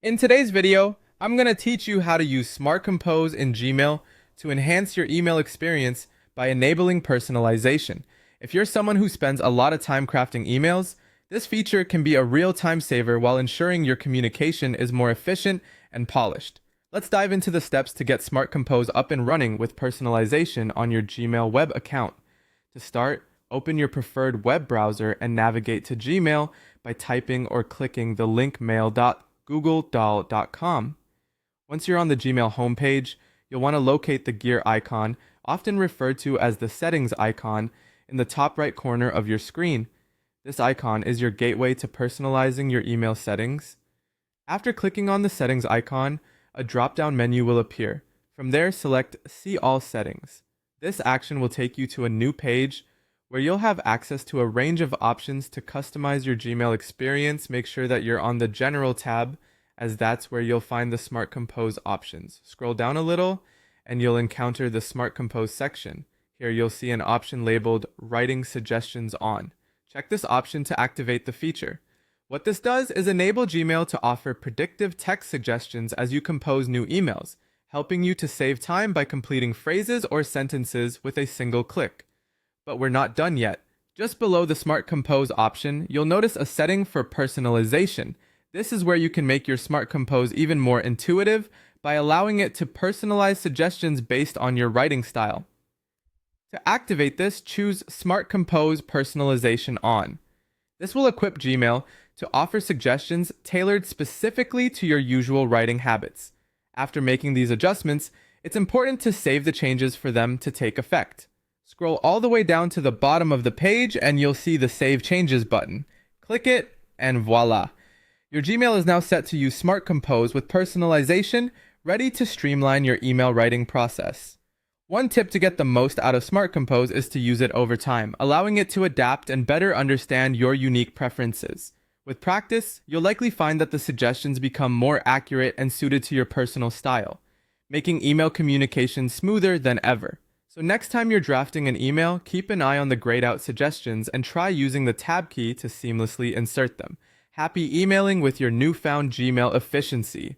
In today's video, I'm going to teach you how to use Smart Compose in Gmail to enhance your email experience by enabling personalization. If you're someone who spends a lot of time crafting emails, this feature can be a real time saver while ensuring your communication is more efficient and polished. Let's dive into the steps to get Smart Compose up and running with personalization on your Gmail web account. To start, open your preferred web browser and navigate to Gmail by typing or clicking the link mail.google.com. Once you're on the Gmail homepage, you'll want to locate the gear icon, often referred to as the settings icon, in the top right corner of your screen. This icon is your gateway to personalizing your email settings. After clicking on the settings icon, a drop-down menu will appear. From there, select See All Settings. This action will take you to a new page where you'll have access to a range of options to customize your Gmail experience. Make sure that you're on the General tab, as that's where you'll find the Smart Compose options. Scroll down a little, and you'll encounter the Smart Compose section. Here you'll see an option labeled Writing Suggestions On. Check this option to activate the feature. What this does is enable Gmail to offer predictive text suggestions as you compose new emails, helping you to save time by completing phrases or sentences with a single click. But we're not done yet. Just below the Smart Compose option, you'll notice a setting for personalization. This is where you can make your Smart Compose even more intuitive by allowing it to personalize suggestions based on your writing style. To activate this, choose Smart Compose Personalization On. This will equip Gmail to offer suggestions tailored specifically to your usual writing habits. After making these adjustments, it's important to save the changes for them to take effect. Scroll all the way down to the bottom of the page and you'll see the Save Changes button. Click it and voila! Your Gmail is now set to use Smart Compose with personalization, ready to streamline your email writing process. One tip to get the most out of Smart Compose is to use it over time, allowing it to adapt and better understand your unique preferences. With practice, you'll likely find that the suggestions become more accurate and suited to your personal style, making email communication smoother than ever. So next time you're drafting an email, keep an eye on the grayed out suggestions and try using the tab key to seamlessly insert them. Happy emailing with your newfound Gmail efficiency!